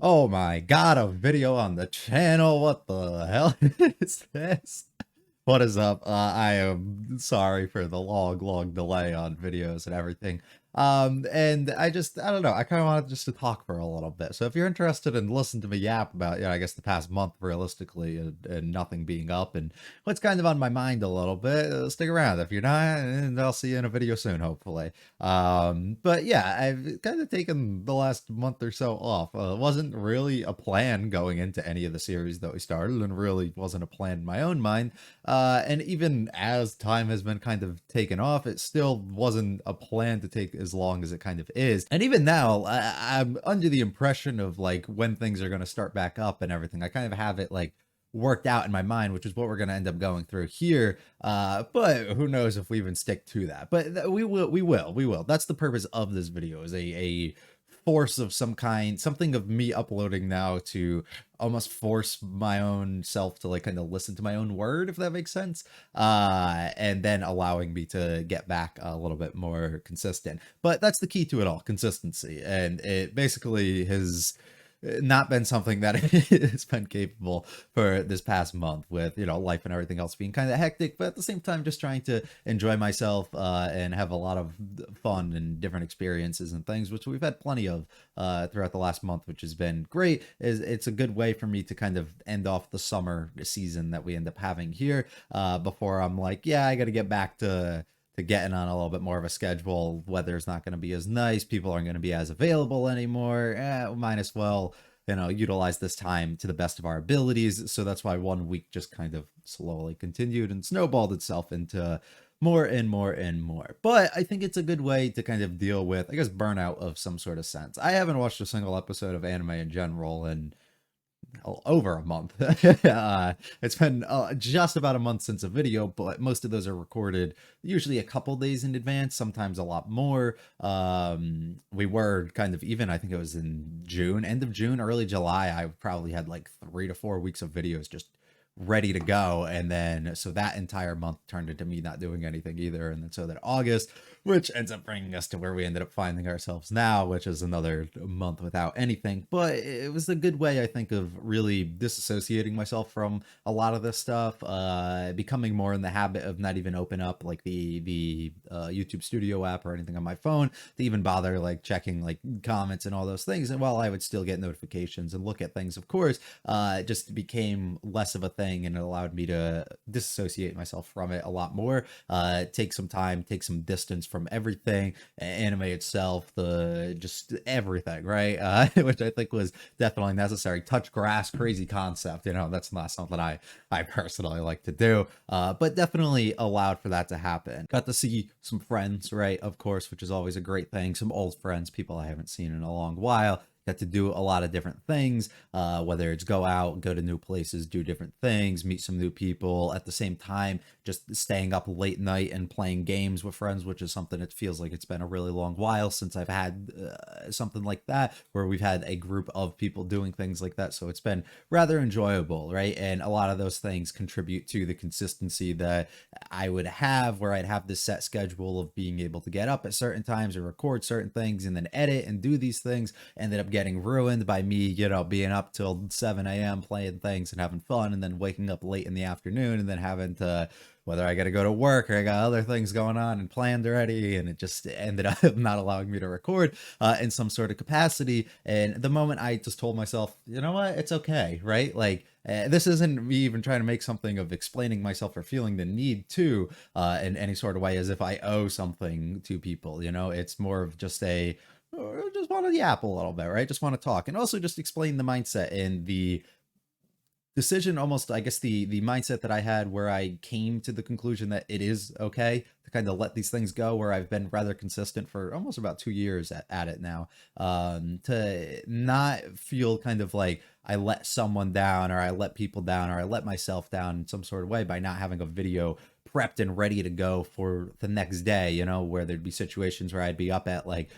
Oh my god, a video on the channel. What the hell is this? What is up? I am sorry for the long delay on videos and everything. And I don't know, I kind of wanted just to talk for a little bit. So if you're interested in listening to me yap about, I guess the past month realistically and nothing being up and what's kind of on my mind a little bit, stick around. If you're not, and I'll see you in a video soon, hopefully. But yeah, I've kind of taken the last month or so off. It wasn't really a plan going into any of the series that we started, and really wasn't a plan in my own mind. And even as time has been kind of taken off, it still wasn't a plan to take as long as it kind of is. And even now, I'm under the impression of like when things are going to start back up and everything. I kind of have it like worked out in my mind, which is what we're going to end up going through here. But who knows if we even stick to that. But we will. That's the purpose of this video, is a force of some kind, something of me uploading now to almost force my own self to like kind of listen to my own word, if that makes sense. And then allowing me to get back a little bit more consistent. But that's the key to it all, consistency. And it basically has not been something that has been capable for this past month, with life and everything else being kind of hectic, but at the same time just trying to enjoy myself and have a lot of fun and different experiences and things, which we've had plenty of throughout the last month, which has been great. It's a good way for me to kind of end off the summer season that we end up having here before I'm like, yeah, I got to get back to getting on a little bit more of a schedule. Weather's not going to be as nice, people aren't going to be as available anymore. Might as well utilize this time to the best of our abilities. So that's why 1 week just kind of slowly continued and snowballed itself into more and more and more. But I think it's a good way to kind of deal with, I guess, burnout of some sort of sense. I haven't watched a single episode of anime in general and over a month. It's been just about a month since a video, but most of those are recorded usually a couple days in advance, sometimes a lot more. We were kind of, even I think it was in June, end of June, early July, I probably had like 3 to 4 weeks of videos just ready to go. And then so that entire month turned into me not doing anything either. And then so that August, which ends up bringing us to where we ended up finding ourselves now, which is another month without anything. But it was a good way, I think, of really disassociating myself from a lot of this stuff, becoming more in the habit of not even open up like the YouTube Studio app or anything on my phone to even bother like checking like comments and all those things. And while I would still get notifications and look at things, of course, it just became less of a thing, and it allowed me to disassociate myself from it a lot more, take some time, take some distance from everything, anime itself, the just everything, right? Which I think was definitely necessary. Touch grass, crazy concept, that's not something I personally like to do, but definitely allowed for that to happen. Got to see some friends, right, of course, which is always a great thing. Some old friends, people I haven't seen in a long while. Got to do a lot of different things, whether it's go out, go to new places, do different things, meet some new people. At the same time, just staying up late night and playing games with friends, which is something it feels like it's been a really long while since I've had something like that, where we've had a group of people doing things like that. So it's been rather enjoyable, right? And a lot of those things contribute to the consistency that I would have, where I'd have this set schedule of being able to get up at certain times or record certain things and then edit and do these things. Ended up getting ruined by me, being up till 7 a.m. playing things and having fun, and then waking up late in the afternoon and then having to, whether I got to go to work or I got other things going on and planned already, and it just ended up not allowing me to record in some sort of capacity. And the moment I just told myself, you know what, it's okay, right? Like, this isn't me even trying to make something of explaining myself or feeling the need to in any sort of way as if I owe something to people. It's more of just just want to yap a little bit, right? Just want to talk, and also just explain the mindset and the decision, almost, I guess, the mindset that I had, where I came to the conclusion that it is okay to kind of let these things go, where I've been rather consistent for almost about 2 years at it now, to not feel kind of like I let someone down, or I let people down, or I let myself down in some sort of way by not having a video prepped and ready to go for the next day, where there'd be situations where I'd be up at like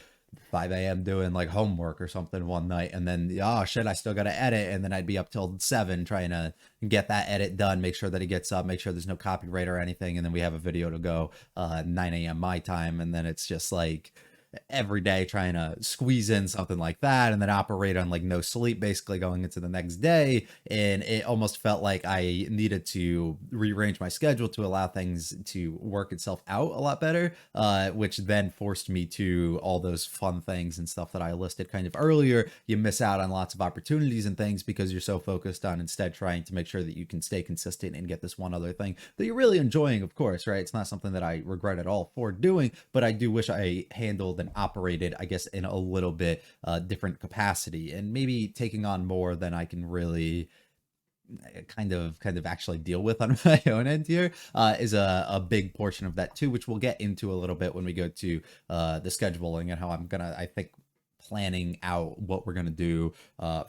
5 a.m. doing like homework or something one night, and then, oh shit, I still got to edit, and then I'd be up till 7 trying to get that edit done, make sure that it gets up, make sure there's no copyright or anything, and then we have a video to go 9 a.m. my time. And then it's just like, every day trying to squeeze in something like that and then operate on like no sleep basically going into the next day. And it almost felt like I needed to rearrange my schedule to allow things to work itself out a lot better, which then forced me to all those fun things and stuff that I listed kind of earlier. You miss out on lots of opportunities and things because you're so focused on instead trying to make sure that you can stay consistent and get this one other thing that you're really enjoying, of course, right? It's not something that I regret at all for doing, but I do wish I handled and operated, I guess, in a little bit different capacity and maybe taking on more than I can really kind of actually deal with on my own end here is a big portion of that too, which we'll get into a little bit when we go to the scheduling and how I'm gonna, I think, planning out what we're going to do,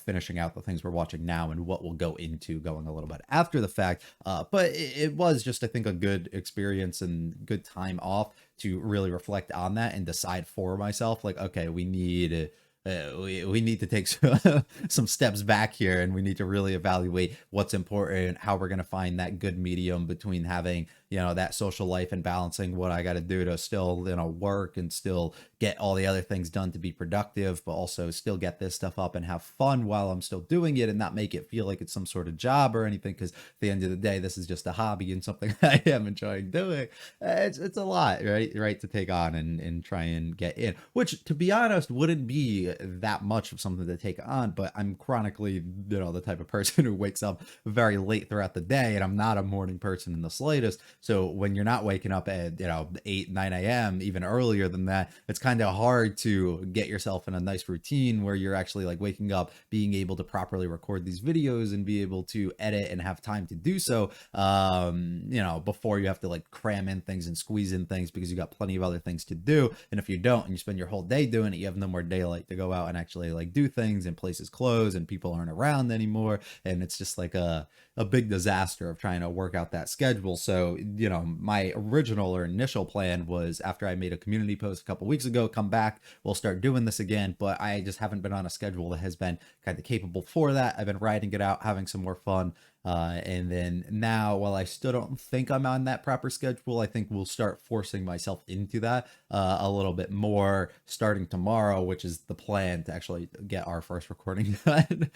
finishing out the things we're watching now and what we'll go into going a little bit after the fact. But it was just, I think, a good experience and good time off to really reflect on that and decide for myself, like, okay, we need we need to take some steps back here, and we need to really evaluate what's important, how we're going to find that good medium between having, you know, that social life and balancing what I got to do to still, you know, work and still get all the other things done to be productive, but also still get this stuff up and have fun while I'm still doing it and not make it feel like it's some sort of job or anything. Because at the end of the day, this is just a hobby and something I am enjoying doing. It's a lot, right, to take on and try and get in, which, to be honest, wouldn't be that much of something to take on. But I'm chronically, you know, the type of person who wakes up very late throughout the day, and I'm not a morning person in the slightest. So when you're not waking up at, you know, 8, 9 a.m., even earlier than that, it's kind of hard to get yourself in a nice routine where you're actually like waking up, being able to properly record these videos and be able to edit and have time to do so, you know, before you have to like cram in things and squeeze in things because you got plenty of other things to do. And if you don't, and you spend your whole day doing it, you have no more daylight to go out and actually like do things, and places close and people aren't around anymore. And it's just like a big disaster of trying to work out that schedule. So, you know, my original or initial plan was, after I made a community post a couple weeks ago, come back, we'll start doing this again. But I just haven't been on a schedule that has been kind of capable for that. I've been riding it out, having some more fun. And then now, while I still don't think I'm on that proper schedule, I think we'll start forcing myself into that a little bit more starting tomorrow, which is the plan, to actually get our first recording done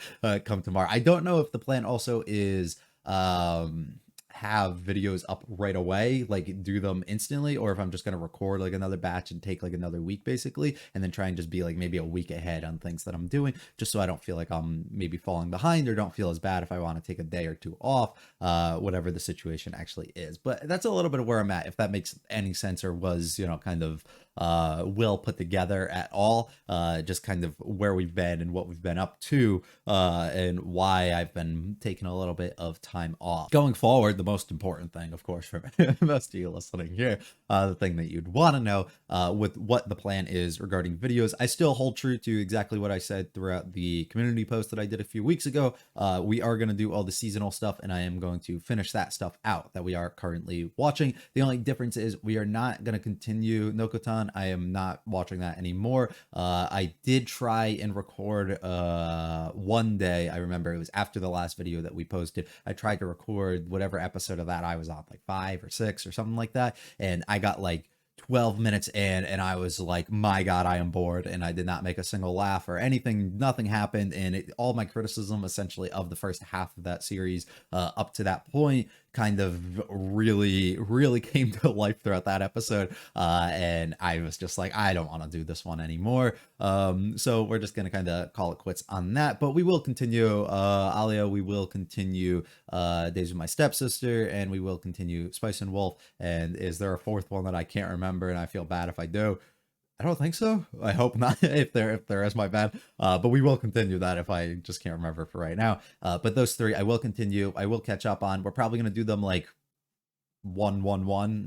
come tomorrow. I don't know if the plan also is have videos up right away, like do them instantly, or if I'm just going to record like another batch and take like another week basically, and then try and just be like maybe a week ahead on things that I'm doing, just so I don't feel like I'm maybe falling behind, or don't feel as bad if I want to take a day or two off, whatever the situation actually is. But that's a little bit of where I'm at, if that makes any sense, or was, you know, kind of well put together at all, just kind of where we've been and what we've been up to, and why I've been taking a little bit of time off. Going forward, the most important thing, of course, for most of you listening here, the thing that you'd want to know with what the plan is regarding videos, I still hold true to exactly what I said throughout the community post that I did a few weeks ago. We are going to do all the seasonal stuff, and I am going to finish that stuff out that we are currently watching. The only difference is we are not going to continue Nokotan. I am not watching that anymore. I did try and record one day. I remember it was after the last video that we posted. I tried to record whatever episode of that I was on, like 5 or 6 or something like that, and I got like 12 minutes in, and I was like, my God, I am bored. And I did not make a single laugh or anything. Nothing happened. And all my criticism essentially of the first half of that series up to that point kind of really came to life throughout that episode. And I was just like, I don't want to do this one anymore. So we're just going to kind of call it quits on that. But we will continue Alia. We will continue Days with My Stepsister. And we will continue Spice and Wolf. And is there a fourth one that I can't remember? And I feel bad if I do. I don't think so. I hope not. If there is, my bad. But we will continue that if I just can't remember for right now. But those 3 I will continue. I will catch up on. We're probably going to do them like 1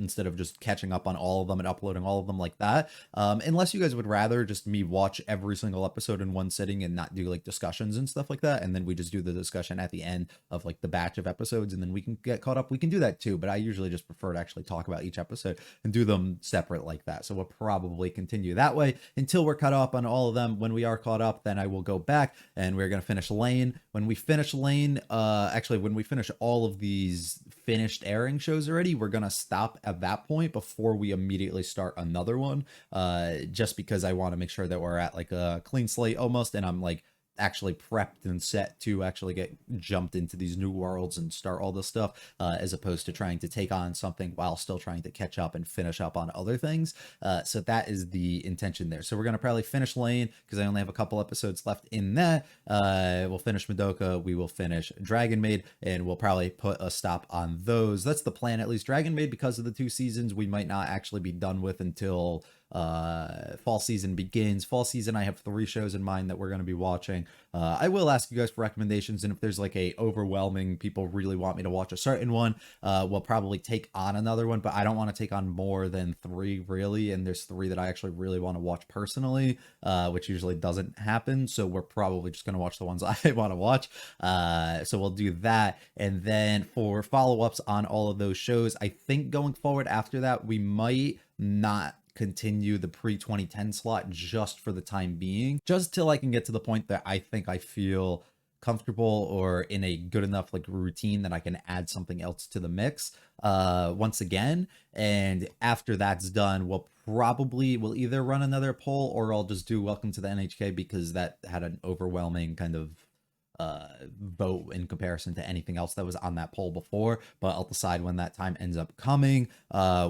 instead of just catching up on all of them and uploading all of them like that. Unless you guys would rather just me watch every single episode in one sitting and not do like discussions and stuff like that, and then we just do the discussion at the end of like the batch of episodes, and then we can get caught up. We can do that too, but I usually just prefer to actually talk about each episode and do them separate like that. So we'll probably continue that way until we're caught up on all of them. When we are caught up, then I will go back and we're going to finish Lane. When we finish Lane, actually when we finish all of these finished airing shows already, already, we're gonna stop at that point before we immediately start another one, just because I want to make sure that we're at like a clean slate almost, and I'm like actually prepped and set to actually get jumped into these new worlds and start all this stuff, as opposed to trying to take on something while still trying to catch up and finish up on other things. So that is the intention there. So we're gonna probably finish Lane because I only have a couple episodes left in that. We'll finish Madoka, we will finish Dragon Maid, and we'll probably put a stop on those. That's the plan, at least. Dragon Maid, because of the 2 seasons, we might not actually be done with until fall season begins. Fall season, I have 3 shows in mind that we're going to be watching. I will ask you guys for recommendations, and if there's like a overwhelming people really want me to watch a certain one, we'll probably take on another one, but I don't want to take on more than 3 really, and there's 3 that I actually really want to watch personally, which usually doesn't happen, so we're probably just going to watch the ones I want to watch. So we'll do that, and then for follow-ups on all of those shows, I think going forward after that, we might not continue the pre-2010 slot just for the time being, just till I can get to the point that I think I feel comfortable or in a good enough like routine that I can add something else to the mix once again. And after that's done, we'll either run another poll, or I'll just do Welcome to the NHK, because that had an overwhelming kind of vote in comparison to anything else that was on that poll before. But I'll decide when that time ends up coming.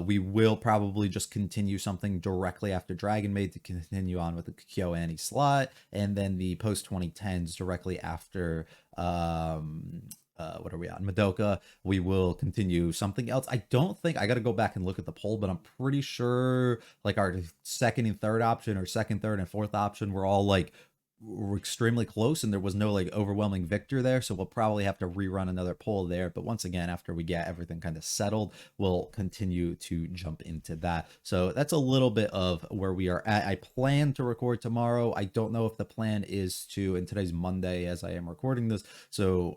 We will probably just continue something directly after Dragon Maid to continue on with the KyoAni slot, and then the post 2010s directly after what are we on? Madoka. We will continue something else. I don't think, I got to go back and look at the poll, but I'm pretty sure like our second and third option, or second, third, and fourth option were all like extremely close, and there was no like overwhelming victor there, so we'll probably have to rerun another poll there. But once again, after we get everything kind of settled, we'll continue to jump into that. So that's a little bit of where we are at. I plan to record tomorrow. I don't know if the plan is to, and today's Monday as I am recording this, so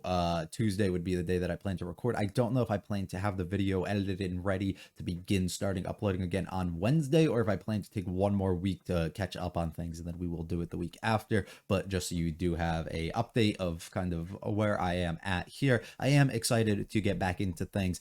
Tuesday would be the day that I plan to record. I don't know if I plan to have the video edited and ready to begin starting uploading again on Wednesday, or if I plan to take one more week to catch up on things, and then we will do it the week after. But just so you do have a update of kind of where I am at here, I am excited to get back into things.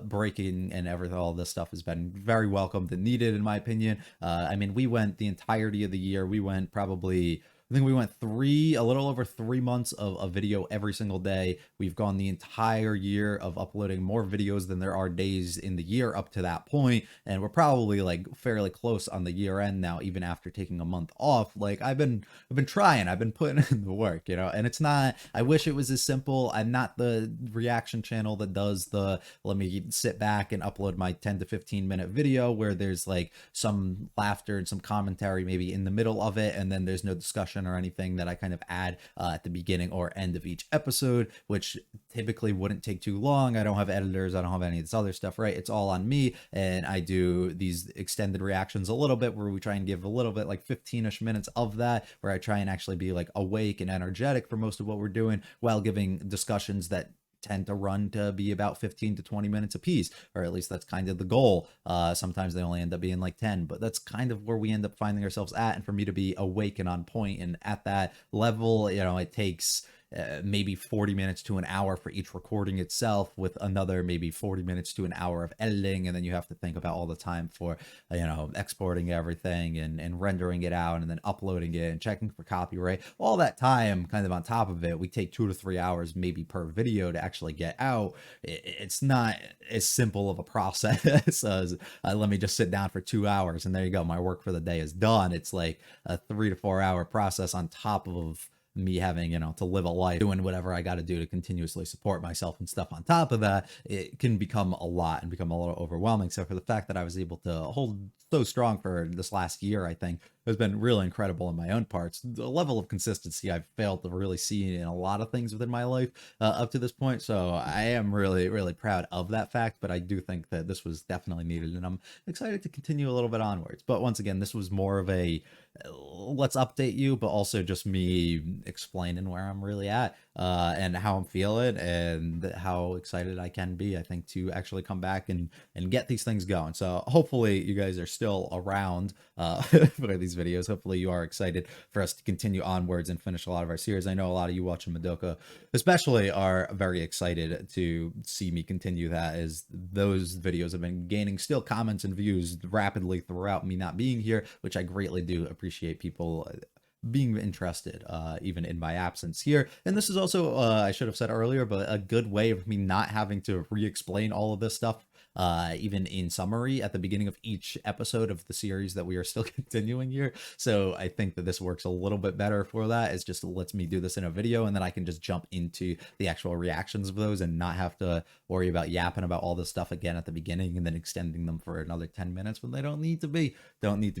Breaking and everything, all this stuff has been very welcomed and needed, in my opinion. I mean, we went the entirety of the year. We went probably, I think we went a little over 3 months of a video every single day. We've gone the entire year of uploading more videos than there are days in the year up to that point, and we're probably like fairly close on the year end now, even after taking a month off. Like I've been trying, I've been putting in the work, you know. And it's not, I wish it was as simple. I'm not the reaction channel that does the let me sit back and upload my 10 to 15 minute video where there's like some laughter and some commentary maybe in the middle of it, and then there's no discussion or anything that I kind of add at the beginning or end of each episode, which typically wouldn't take too long. I don't have editors, I don't have any of this other stuff, right? It's all on me, and I do these extended reactions a little bit where we try and give a little bit, like 15ish minutes of that, where I try and actually be like awake and energetic for most of what we're doing, while giving discussions that tend to run to be about 15 to 20 minutes a piece, or at least that's kind of the goal. Sometimes they only end up being like 10, but that's kind of where we end up finding ourselves at. And for me to be awake and on point and at that level, you know, it takes maybe 40 minutes to an hour for each recording itself, with another maybe 40 minutes to an hour of editing, and then you have to think about all the time for exporting everything and rendering it out and then uploading it and checking for copyright. All that time kind of on top of it, we take 2 to 3 hours maybe per video to actually get out. It's not as simple of a process as let me just sit down for 2 hours and there you go, my work for the day is done. It's like a 3 to 4 hour process on top of me having, to live a life, doing whatever I got to do to continuously support myself and stuff on top of that. It can become a lot and become a little overwhelming. So for the fact that I was able to hold so strong for this last year, I think has been really incredible in my own parts. The level of consistency I've failed to really see in a lot of things within my life up to this point. So I am really, really proud of that fact, but I do think that this was definitely needed, and I'm excited to continue a little bit onwards. But once again, this was more of a let's update you, but also just me explaining where I'm really at, and how I'm feeling and how excited I can be, I think, to actually come back and get these things going. So hopefully you guys are still around for these videos. Hopefully you are excited for us to continue onwards and finish a lot of our series. I know a lot of you watching Madoka especially are very excited to see me continue that, as those videos have been gaining still comments and views rapidly throughout me not being here, which I greatly do appreciate people being interested even in my absence here. And this is also, I should have said earlier, but a good way of me not having to re-explain all of this stuff even in summary at the beginning of each episode of the series that we are still continuing here. So I think that this works a little bit better for that. It just lets me do this in a video, and then I can just jump into the actual reactions of those and not have to worry about yapping about all this stuff again at the beginning and then extending them for another 10 minutes when they don't need to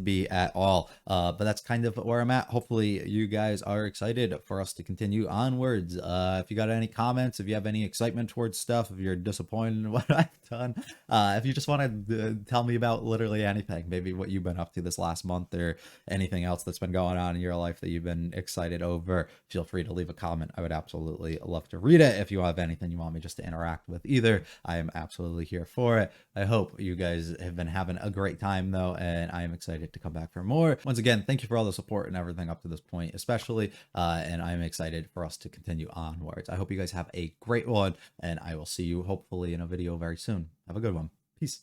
be at all. But that's kind of where I'm at. Hopefully you guys are excited for us to continue onwards. If you got any comments, if you have any excitement towards stuff, if you're disappointed in what I've done, if you just want to tell me about literally anything, maybe what you've been up to this last month or anything else that's been going on in your life that you've been excited over, feel free to leave a comment. I would absolutely love to read it. If you have anything you want me just to interact with either, I am absolutely here for it. I hope you guys have been having a great time though, and I am excited to come back for more. Once again, thank you for all the support and everything up to this point, especially, and I'm excited for us to continue onwards. I hope you guys have a great one, and I will see you hopefully in a video very soon. Have a good one.